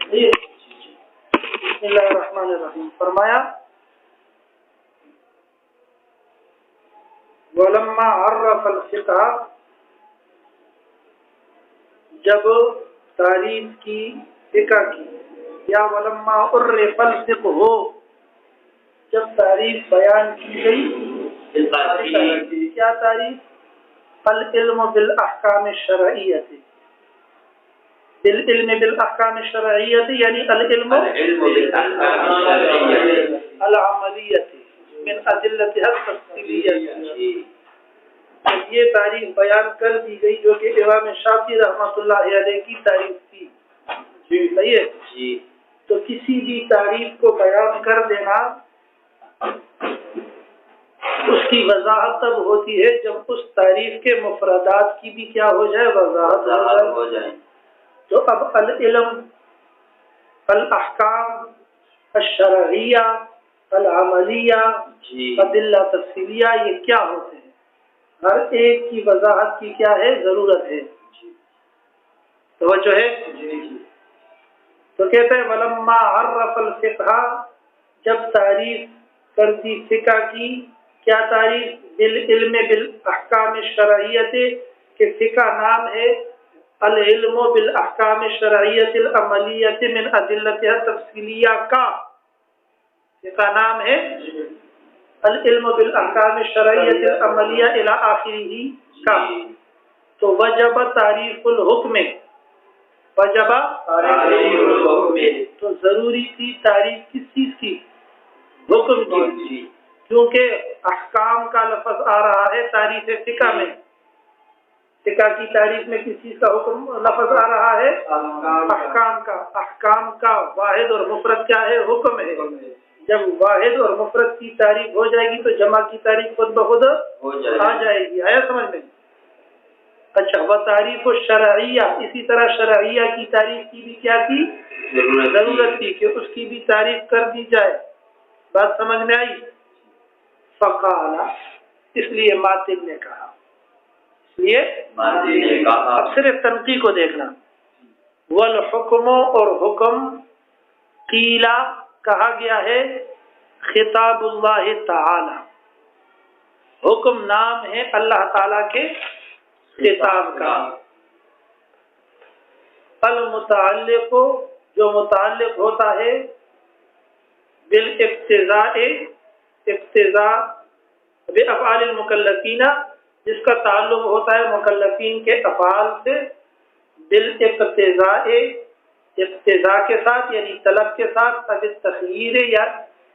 بسم اللہ الرحمن الرحیم. فرمایا ولما عرف الفقہ، جب تعریف کی فقہ کی، یا ولما عرف الفقہ ہو، جب تعریف بیان کی گئی. کیا تعریف؟ العلم بالاحکام الشرعیۃ. بالعلم بالاحکام الشرعیۃ یعنی العلم العملیۃ من ادلتها التفصیلیۃ. یہ تعریف بیان کر دی گئی جو کہ امام شافعی رحمۃ اللہ علیہ کی تعریف تھی. صحیح ہے. تو کسی بھی تعریف کو بیان کر دینا، اس کی وضاحت تب ہوتی ہے جب اس تعریف کے مفردات کی بھی کیا ہو جائے، وضاحت ہو جائے. تو اب العلم، الاحکام الشرعیہ، العملیہ، ادلہ تفصیلیہ، یہ کیا ہوتے ہیں؟ ہر ایک کی وضاحت کی کیا ہے، ضرورت ہے. توجہ ہے. تو کہتے ہیں ولما عرف الفقہ، جب تعریف کر دی فقہ کی. کیا تعریف؟ بالعلم بالاحکام الشرعیۃ، کہ فقہ نام ہے العلم بالاحکام الشرعیۃ العملیۃ من ادلتها التفصیلیہ کا. فقہ نام ہے العلم بالاحکام الشرعیۃ العملیہ الی آخرہ کا. تو وجب تعریف الحکم، وجب تعریف الحکم، تو ضروری تھی تعریف کس چیز کی؟ حکم کی. کیونکہ احکام کا لفظ آ رہا ہے تعریف فقہ میں. فقہ کی تعریف میں کس چیز کا حکم لفظ آ رہا ہے؟ احکام کا. احکام کا واحد اور مفرد کیا ہے؟ حکم ہے. جب واحد اور مفرد کی تعریف ہو جائے گی تو جمع کی تعریف خود بخود آ جائے گی. آیا سمجھ میں؟ اچھا. وہ تعریف الشرعیہ، اسی طرح شرعیہ کی تعریف کی بھی کیا تھی؟ ضرورت تھی کہ اس کی بھی تعریف کر دی جائے. بات سمجھ میں آئی؟ فقال، اس لیے ماتن نے کہا. اب صرف تنقیح کو دیکھنا. والحکم، اور حکم، قیلا، کہا گیا ہے خطاب اللہ تعالی. حکم نام ہے اللہ تعالی کے خطاب کا. المتعلق، جو متعلق ہوتا ہے بالاقتضاء، اقتضاء بافعال المکلفین، جس کا تعلق ہوتا ہے مکلفین کے افعال سے. بالاقتضاء، اقتضاء کے ساتھ یعنی طلب کے ساتھ. اب تخییر، یا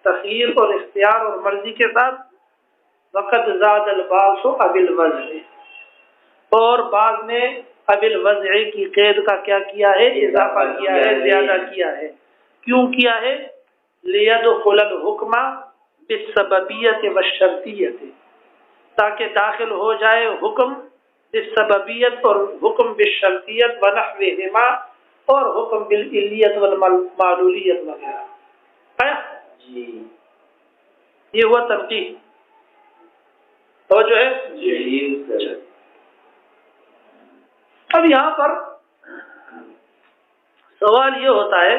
تخییر اور اختیار اور مرضی کے ساتھ. وقد زاد الباس اب الوضع، اور بعض نے اب الوضع کی قید کا کیا کیا ہے؟ اضافہ کیا ہے، زیادہ کیا ہے. کیوں کیا ہے؟ لیدخل الحکم بالسببیت والشرطیت، تاکہ داخل ہو جائے حکم بالسببیت اور حکم بالشرطیت ونحوہما، اور حکم بالعلیت والمعلولیت وغیرہ. جی یہ ہوا تنقیح. تو جو ہے اب یہاں پر سوال یہ ہوتا ہے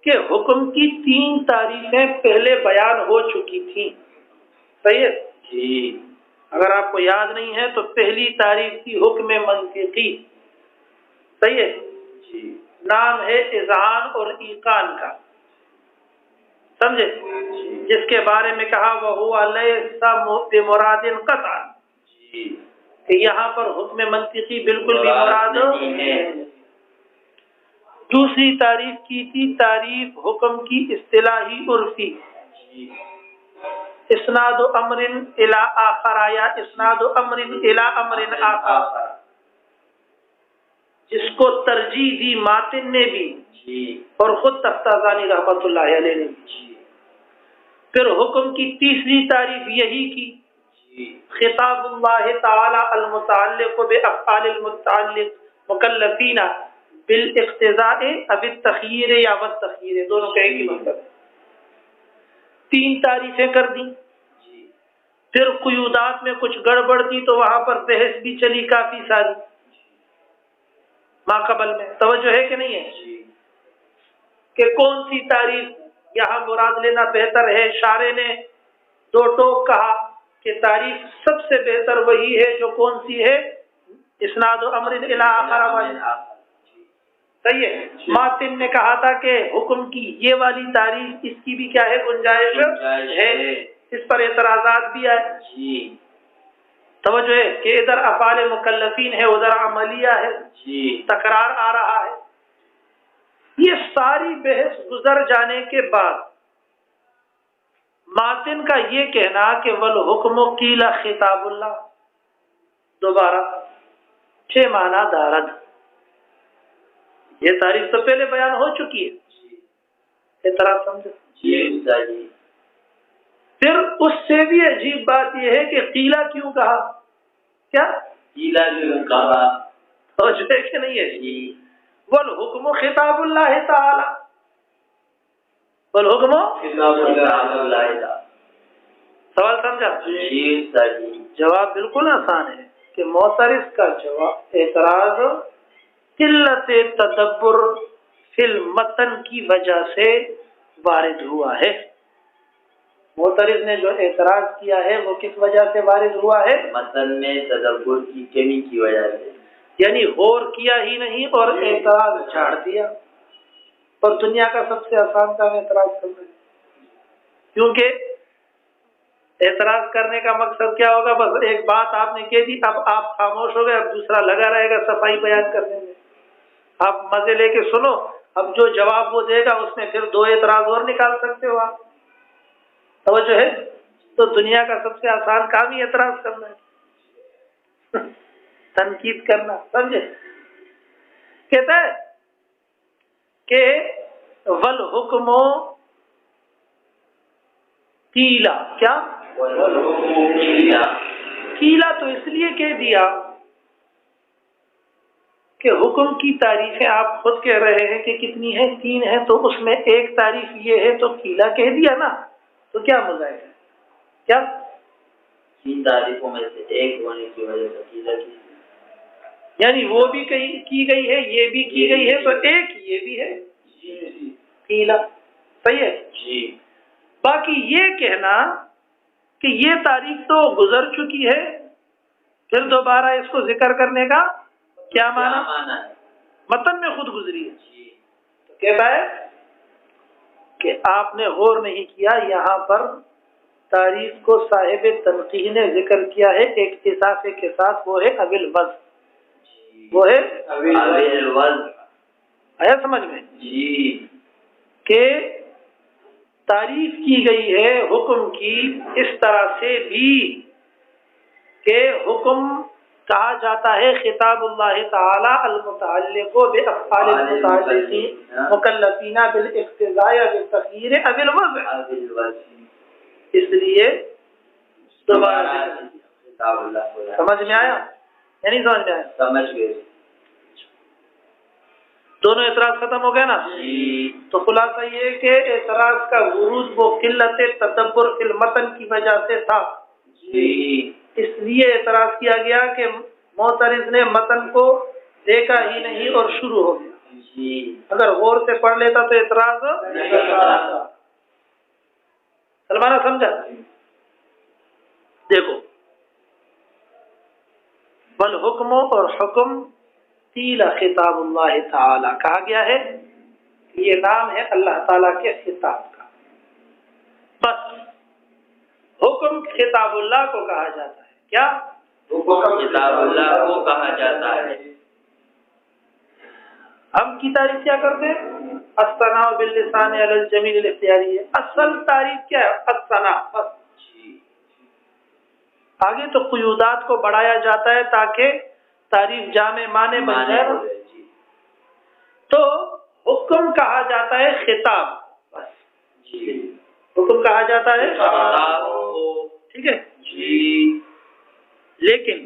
کہ حکم کی 3 تعریفیں پہلے بیان ہو چکی تھیں. صحیح ہے جی. اگر آپ کو یاد نہیں ہے تو پہلی تعریف تھی حکم منطقی. صحیح ہے جی. نام ہے اذعان اور ایقان کا. سمجھے؟ جس کے بارے میں کہا وَهُوَ لَيْسَ بِمُرَادٍ قَطْعًا، کہ یہاں پر حکم منطقی بالکل بھی مراد نہیں ہے. دوسری تعریف کی تھی تعریف حکم کی اصطلاحی عرفی. اسناد امر الی آخر، یا اسناد امر الی امر آخر، جس کو ترجیح دی ماتن نے بھی اور خود تفتازانی رحمۃ اللہ علیہ نے بھی. پھر حکم کی تیسری تعریف یہی کی خطاب اللہ تعالی المتعلق بافعال المتعلق مکلفین بالاقتضاء اب التخییر یا والتخییر، دونوں کا ایک ہی مطلب. 3 تعریفیں کر دیں. پھر قیودات میں کچھ گڑبڑ تھی تو وہاں پر بحث بھی چلی کافی ساری ماقبل میں. توجہ ہے کہ نہیں ہے؟ کہ کون سی تعریف یہاں مراد لینا بہتر ہے. شارع نے دو ٹوک کہا کہ تعریف سب سے بہتر وہی ہے جو کون سی ہے؟ اسناد و امر الی آخر والی. صحیح ہے. ماتن نے کہا تھا کہ حکم کی یہ والی تعریف اس کی بھی کیا ہے؟ گنجائش ہے. اس پر اعتراضات بھی آئے. توجہ ہے کہ ادھر افعال مکلفین ہے ادھر عملیہ ہے. تکرار آ رہا ہے. یہ ساری بحث گزر جانے کے بعد ماتن کا یہ کہنا کہ والحکم قیل خطاب اللہ، دوبارہ 6 معنی دارد. یہ تعریف تو پہلے بیان ہو چکی ہے. اعتراض سمجھے؟ پھر اس سے بھی عجیب بات یہ ہے کہ قیلا کیوں کہا؟ کیا قیلا کیوں کہا؟ توجہ ہے کہ نہیں ہے؟ والحکم خطاب اللہ تعالی، والحکم خطاب اللہ تعالی. سوال سمجھا؟ جواب بالکل آسان ہے کہ معترض کا جواب اعتراض قلت تدبر فی المتن کی وجہ سے وارد ہوا ہے. معترض نے جو اعتراض کیا ہے وہ کس وجہ سے وارد ہوا ہے؟ متن میں تدبر کی کمی کی وجہ سے. یعنی غور کیا ہی نہیں اور اعتراض چھاڑ دیا. اور دنیا کا سب سے آسان کام اعتراض کرنا ہے، کیونکہ اعتراض کرنے کا مقصد کیا ہوگا؟ بس ایک بات آپ نے کہہ دی، اب آپ خاموش ہو گئے، اب دوسرا لگا رہے گا صفائی بیان کرنے میں. آپ مزے لے کے سنو، اب جو جواب وہ دے گا اس میں پھر 2 اعتراض اور نکال سکتے ہو آپ. توجہ ہے؟ تو دنیا کا سب سے آسان کام ہی اعتراض کرنا ہے، تنقید کرنا. سمجھے؟ کہتا ہے کہ والحکم قیلا، کیا قیلا تو اس لیے کہہ دیا کہ حکم کی تعریفیں آپ خود کہہ رہے ہیں کہ کتنی ہیں؟ 3 ہیں. تو اس میں ایک تعریف یہ ہے تو قیلا کہہ دیا نا، تو کیا مزاج ہے؟ کیا 3 تعریفوں میں سے ایک ہونے کی وجہ سے قیلا کی، یعنی وہ بھی کی گئی ہے، یہ بھی کی گئی ہے، تو ایک یہ بھی ہے قیلا. صحیح ہے جی. باقی یہ کہنا کہ یہ تعریف تو گزر چکی ہے، پھر دوبارہ اس کو ذکر کرنے کا کیا معنی ہے؟ متن میں خود گزری ہے. تو کہتا ہے کہ آپ نے غور نہیں کیا، یہاں پر تعریف کو صاحب تنقیح نے ذکر کیا ہے ایک اضافے کے ساتھ، وہ ہے ابل وز. وہ ہے ابل وز. آیا سمجھ میں جی؟ کہ تعریف کی گئی ہے حکم کی اس طرح سے بھی کہ حکم کہا جاتا ہے خطاب اللہ تعالی المتعلق بافعال المتعلقین مکلفین بالاقتضاء بالتخییر او الوضع. اس لیے دوبارہ خطاب اللہ. سمجھ میں آیا یا نہیں سمجھ میں آیا؟ سمجھ گئے. دونوں اعتراض ختم ہو گئے نا جی. تو خلاصہ یہ کہ اعتراض کا ورود وہ قلت تدبر فی المتن کی وجہ سے تھا جی. اس لیے اعتراض کیا گیا کہ معترض نے متن کو دیکھا ہی نہیں اور شروع ہو گیا جی. اگر غور سے پڑھ لیتا تو اعتراض نہیں کرتا. سلمانہ سمجھا؟ دیکھو، والحکم اور حکم قیل خطاب اللہ تعالی کہا گیا ہے، یہ نام ہے اللہ تعالیٰ کے خطاب کا. بس حکم خطاب اللہ کو کہا جاتا ہے. کیا حکم خطاب اللہ کو کہا جاتا ہے؟ ہم کی تعریف کیا کرتے ہیں؟ الثناء باللسان علی الجمیل الاختیاری ہے. اصل تعریف کیا ہے؟ الثناء. بس آگے تو قیودات کو بڑھایا جاتا ہے تاکہ تعریف جامع معنی بن جائے. تو حکم کہا جاتا ہے خطاب. بس جی. حکم کہا جاتا ہے خطاب. ٹھیک ہے جی. لیکن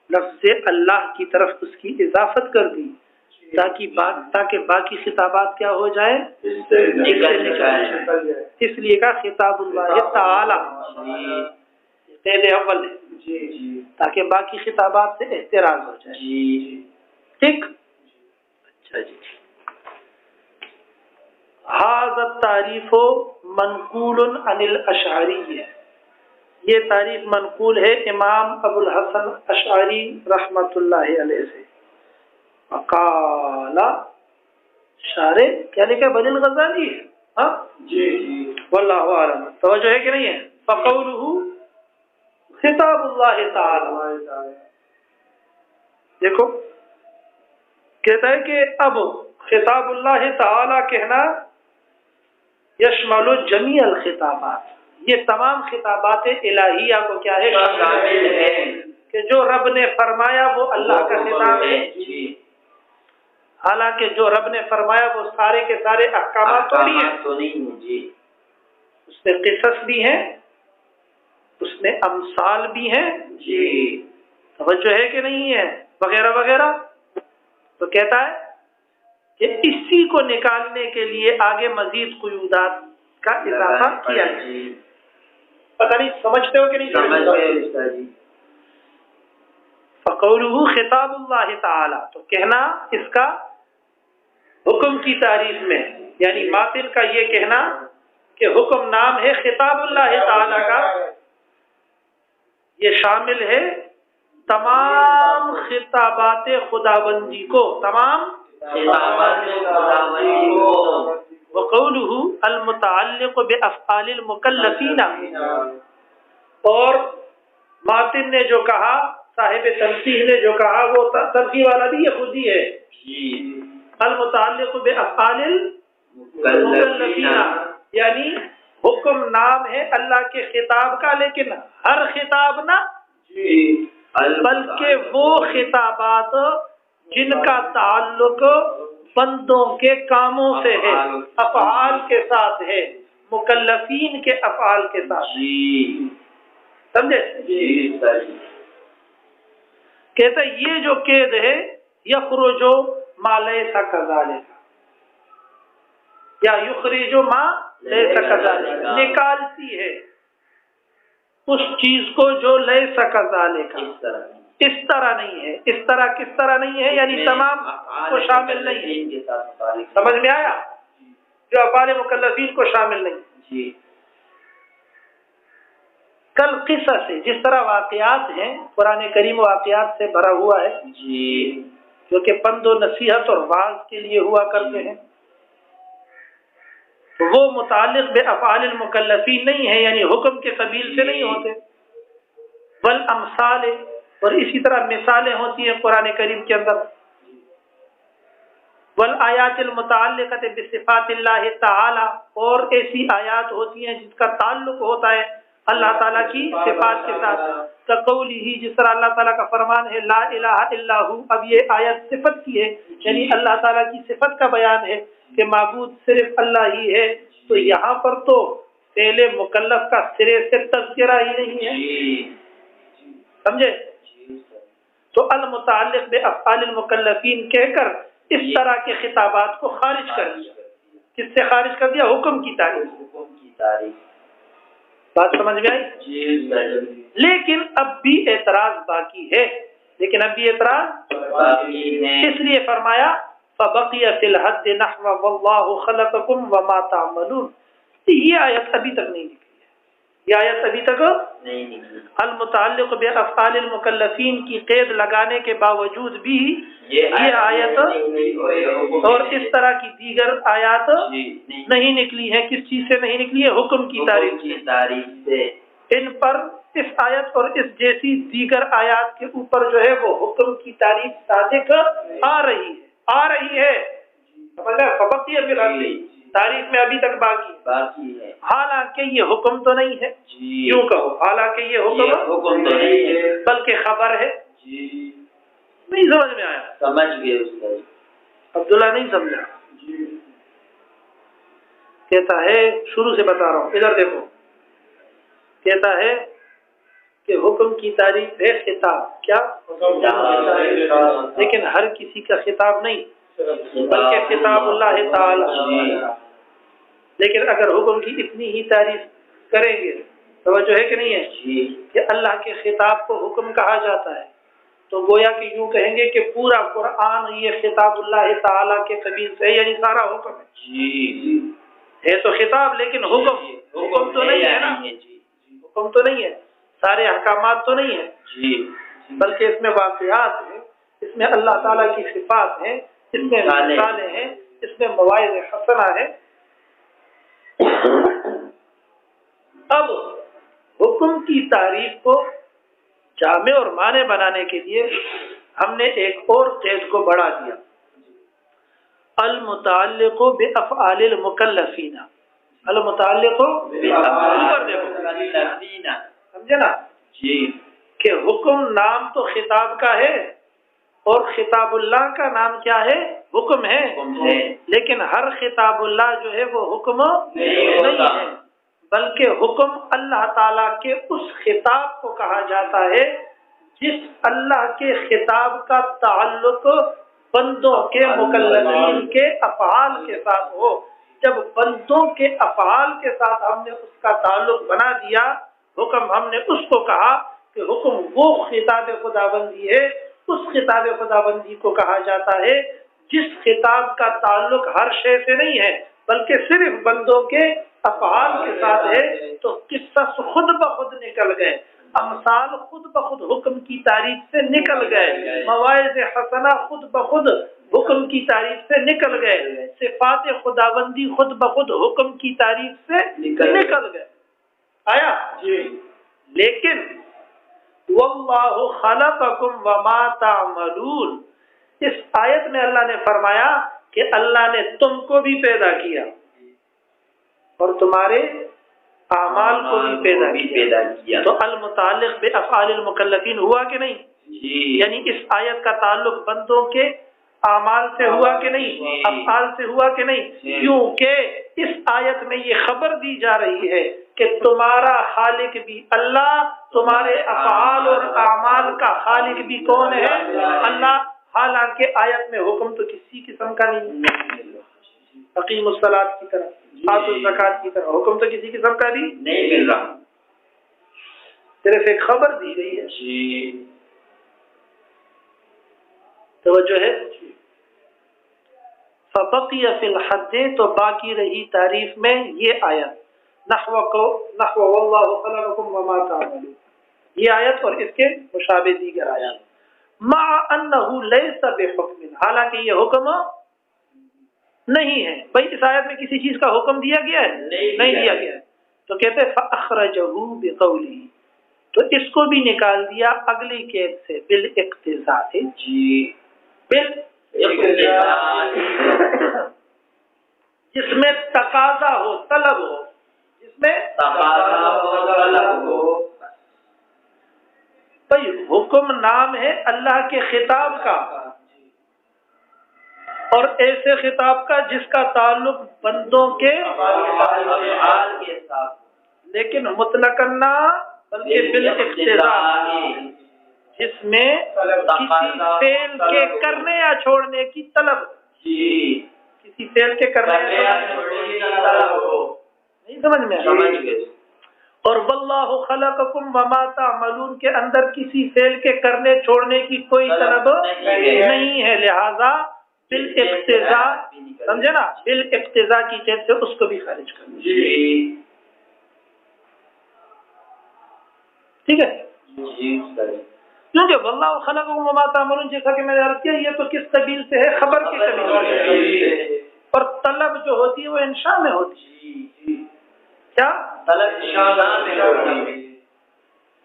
لفظ اللہ کی طرف اس کی اضافت کر دی تاکہ باقی خطابات کیا ہو جائے؟ نکل جائے. اس لیے کا خطاب اللہ تعالی پہلے اول ہے تاکہ باقی خطابات سے احتراز ہو جائے. ٹھیک. اچھا جی. وهذا التعریف منقول عن الاشعری، یہ تعریف منقول ہے امام ابو الحسن اشعری رحمۃ اللہ علیہ سے۔ وقال شارح کیا لکھا بل الغزالی، ہاں جی واللہ اعلم، توجہ ہے کہ نہیں ہے؟ فقوله خطاب اللہ تعالی، دیکھو کہتا ہے کہ اب خطاب اللہ تعالی کہنا یشمل جمیع الخطابات، یہ تمام خطابات الہیہ کو کیا ہے؟ شامل ہے، کہ جو رب نے فرمایا وہ اللہ کا خطاب ہے، حالانکہ جو رب نے فرمایا وہ سارے کے سارے احکامات تو نہیں ہیں، اس میں قصص بھی ہیں، اس میں امثال بھی ہیں، جی توجہ ہے کہ نہیں ہے، وغیرہ وغیرہ۔ تو کہتا ہے کہ اسی کو نکالنے کے لیے آگے مزید قیودات کا اضافہ کیا ہے۔ پتہ نہیں سمجھتے ہو کہ نہیں سمجھتے؟ فقولہ خطاب اللہ تعالی، تو کہنا اس کا حکم کی تعریف میں، یعنی باطل کا یہ کہنا کہ حکم نام ہے خطاب اللہ تعالی کا، یہ شامل ہے تمام خطابات خداوندی کو، تمام وقولہ المتعلق بافعال المکلفین، اور ماتن نے جو کہا، صاحب تنزیہ نے جو کہا، وہ تنزیہ والا بھی یہ خود ہی ہے، المتعلق بافعال المکلفین، یعنی حکم نام ہے اللہ کے خطاب کا، لیکن ہر خطاب نہ، بلکہ وہ خطابات جن کا تعلق بندوں کے کاموں سے ہے، افعال کے ساتھ ہے، مکلفین کے افعال کے ساتھ، سمجھے؟ کہتا ہے یہ جو قید ہے یخرج ما لیس کذالک، یا یخرج ما لیس کذالک، نکالتی ہے اس چیز کو جو لیس کذالک، اس طرح نہیں ہے، اس طرح کس طرح نہیں ہے، یعنی تمام کو شامل نہیں ہے، سمجھ میں آیا؟ جو افعال مکلفین کو شامل نہیں، کل قصص ہے، جس طرح واقعات ہیں، قرآن کریم واقعات سے بھرا ہوا ہے، جو کہ پند و نصیحت اور واعظ کے لیے ہوا کرتے ہیں، تو وہ متعلق بافعال المکلفین نہیں ہے، یعنی حکم کے قبیل سے نہیں ہوتے، والامثال، اور اسی طرح مثالیں ہوتی ہیں قرآن کریم کے اندر، والآیات المتعلقۃ بصفات اللہ تعالی، اور ایسی آیات ہوتی ہیں جس کا تعلق ہوتا ہے اللہ تعالیٰ کی صفات کے ساتھ، کقولہ، جس طرح اللہ تعالیٰ کا فرمان ہے لا الہ الا ہو، اب یہ آیت صفت کی ہے، یعنی اللہ تعالیٰ کی صفت کا بیان ہے کہ معبود صرف اللہ ہی ہے، تو یہاں پر تو فعل مکلف کا سرے سے تذکرہ ہی نہیں ہے، سمجھے؟ تو المتعلق بافعال المکلفین کہہ کر اس طرح کے خطابات کو خارج کر دیا، کس سے خارج کر دیا؟ حکم کی تعریف، بات سمجھ میں آئی؟ لیکن اب بھی اعتراض باقی ہے، اس لیے فرمایا فبقی فی الحد نحو واللہ خلقکم وما تعملون، یہ آیت ابھی تک نہیں نکلی ہے، یہ آیت ابھی تک نہیں نکلی، المتعلق بافعال المکلفین کی قید لگانے کے باوجود بھی یہ آیت اور اس طرح کی دیگر آیات نہیں نکلی ہیں، کس چیز سے نہیں نکلی ہے؟ حکم کی تعریف سے، ان پر اس آیت اور اس جیسی دیگر آیات کے اوپر جو ہے وہ حکم کی تعریف صادق آ رہی ہے، فبقی فی الحد، تعریف میں ابھی تک باقی ہے، حالانکہ یہ حکم تو نہیں ہے، یوں کہو حالانکہ یہ حکم تو نہیں ہے بلکہ خبر ہے، نہیں سمجھ میں آیا؟ سمجھ گئے استاد عبداللہ؟ نہیں سمجھا؟ کہتا ہے شروع سے بتا رہا ہوں، ادھر دیکھو، کہتا ہے کہ حکم کی تعریف ہے خطاب، کیا؟ لیکن ہر کسی کا خطاب نہیں، بلکہ خطاب اللہ تعالی، لیکن اگر حکم کی اتنی ہی تعریف کریں گے، توجہ ہے کہ نہیں ہے کہ اللہ کے خطاب کو حکم کہا جاتا ہے، تو گویا کہ یوں کہیں گے کہ پورا قرآن یہ خطاب اللہ تعالی کے قبیل سے، یعنی سارا حکم ہے تو خطاب لیکن حکم تو نہیں ہے نا، حکم تو نہیں ہے، سارے احکامات تو نہیں ہیں، بلکہ اس میں واقعات ہیں، اس میں اللہ تعالیٰ کی صفات ہیں، اس میں مثالیں ہیں، اس میں مواعظ حسنہ ہے۔ اب حکم کی تعریف کو جامع اور معنی بنانے کے لیے ہم نے ایک اور قید کو بڑھا دیا، المتعلق بافعال المکلفین، المتعلق سمجھے نا جی، کہ حکم نام تو خطاب کا ہے اور خطاب اللہ کا نام کیا ہے؟ حکم ہے، لیکن ہر خطاب اللہ جو ہے وہ حکم نہیں ہے، بلکہ حکم اللہ تعالیٰ کے اس خطاب کو کہا جاتا ہے جس اللہ کے خطاب کا تعلق بندوں کے مکلفین کے افعال کے ساتھ ہو۔ جب بندوں کے افعال کے ساتھ ہم نے اس کا تعلق بنا دیا حکم، ہم نے اس کو کہا کہ حکم وہ خطاب خداوندی ہے، اس خطاب خداوندی کو کہا جاتا ہے جس خطاب کا تعلق ہر شے سے نہیں ہے بلکہ صرف بندوں کے افعال کے ساتھ ہے۔ تو قصص خود بخود نکل گئے، امثال خود بخود حکم کی تعریف سے نکل گئے، مواعظ حسنہ خود بخود حکم کی تعریف سے نکل گئے، صفات خداوندی خود بخود حکم کی تعریف سے نکل گئے۔ آیا جی؟ لیکن واللہ خلقکم وما تعملون، اس آیت میں اللہ نے فرمایا کہ اللہ نے تم کو بھی پیدا کیا اور تمہارے اعمال کو بھی پیدا کیا، تو المتعلق بافعال المکلفین ہوا کہ نہیں؟ یعنی اس آیت کا تعلق بندوں کے اعمال سے ہوا کہ نہیں، افعال سے ہوا کہ نہیں؟ کیونکہ اس آیت میں یہ خبر دی جا رہی ہے کہ تمہارا خالق بھی اللہ، تمہارے افعال اور اعمال کا خالق بھی کون ہے؟ اللہ۔ حالانکہ آیت میں حکم تو کسی قسم کا نہیں، اقیم الصلاۃ کی طرح، آتوا الزکوٰۃ کی طرح حکم تو کسی قسم کا بھی نہیں مل رہا، صرف ایک خبر دی گئی ہے۔ جی، توجہ ہے؟ فبقی فی الحد، تو باقی رہی تعریف میں یہ آیت، نحو واللہ خلقکم وما تعملون، یہ آیت اور اس کے مشابہ دیگر آیات، مع انہ لیس بحکم، حالانکہ یہ حکم نہیں ہے۔ بھائی اس آیت میں کسی چیز کا حکم دیا گیا ہے؟ نہیں دیا گیا ہے، تو کہتے ہیں فاخرجہ بقولہ، تو اس کو بھی نکال دیا اگلی قید سے، بالاقتضاء، جی، جس میں تقاضا ہو، طلب ہو، جس میں تقاضا ہو، طلب ہو۔ بھائی حکم نام ہے اللہ کے خطاب کا، اور ایسے خطاب کا جس کا تعلق بندوں کے افعال کے ساتھ، لیکن مطلقاً نہ بلکہ بالاقتضاء، جس میں کسی فعل کے کرنے یا چھوڑنے کی طلب، جی، کسی فعل کے کرنے یا چھوڑنے کی طلب ہو، نہیں سمجھ میں آیا؟ اور واللہ خلقکم وما تعملون کے اندر کسی فعل کے کرنے چھوڑنے کی کوئی طلب نہیں ہے، لہذا بالاقتضاء، سمجھے نا، بالاقتضاء کی قید سے اس کو بھی خارج کرنا، جی، ٹھیک ہے؟ جی، کیونکہ واللہ خلقکم وما تعملون جیسا کہ میں نے عرض کیا یہ تو کس قبیل سے ہے؟ خبر کی قبیل سے، اور طلب جو ہوتی ہے وہ انشاء میں ہوتی ہے، کیا طلب انشاء میں ہوتی،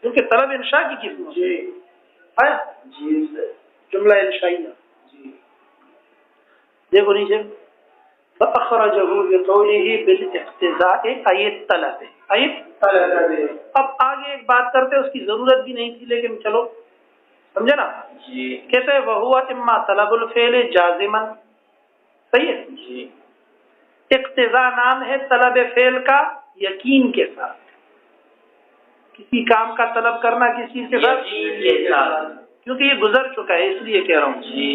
کیونکہ طلب انشاء کی قسم ہے، جی، جملہ انشائیہ، جی، دیکھو نیچے، فأخرجہ بقولہ بالاقتضاء ای الطلب، ای الطلب۔ اب آگے ایک بات کرتے اس کی ضرورت بھی نہیں تھی لیکن چلو سمجھے نا، جی، کہتے ہیں وَهُوَ اما طلب الفعل جازما، صحیح ہے، جی، اقتضاء نام ہے طلب فعل کا یقین کے ساتھ، کسی کام کا طلب کرنا کس چیز کے ساتھ؟ یقین کے ساتھ، کیونکہ یہ گزر چکا ہے اس لیے کہہ رہا ہوں، جی،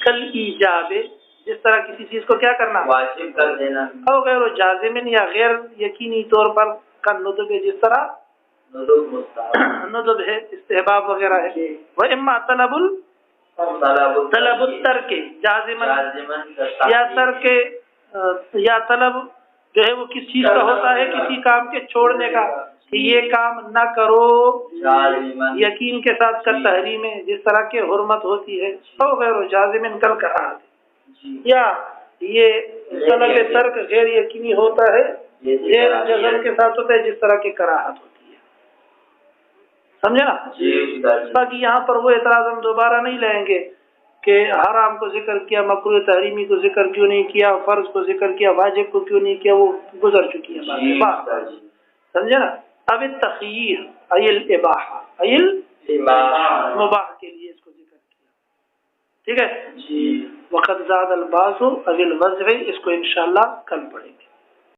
کل ایجاب، جس طرح کسی چیز کو کیا کرنا، واجب کر دینا، او غیر جازمن یا غیر یقینی طور پر کا ندب ہے، جس طرح ندب مستحب، ندب ہے، استحباب وغیرہ ہے، وہ اما طلب الترک جازمن، یا ترک یا طلب جو ہے وہ کس چیز کا ہوتا ہے؟ کسی کام کے چھوڑنے کا، کہ یہ کام نہ کرو، یقین کے ساتھ کا تحریم ہے، جس طرح کے حرمت ہوتی ہے او غیر جازم کل کراہت، یا یہ طلب ترک غیر یقینی ہوتا ہے، غیر جزم کے ساتھ ہوتا ہے، جس طرح کی کراہت ہوتی ہے. سمجھے نا؟ باقی یہاں پر وہ اعتراض ہم دوبارہ نہیں لیں گے کہ حرام کو ذکر کیا، مکروہ تحریمی کو ذکر کیوں نہیں کیا، فرض کو ذکر کیا، واجب کو کیوں نہیں کیا، وہ گزر چکی ہے بات. سمجھے نا؟ اب تخییر ایل اباحہ، ایل مباح کے لیے اس کو ذکر کیا. ٹھیک ہے؟ وقت زاد الباس اول وضع، اس کو انشاءاللہ کل پڑھیں گے.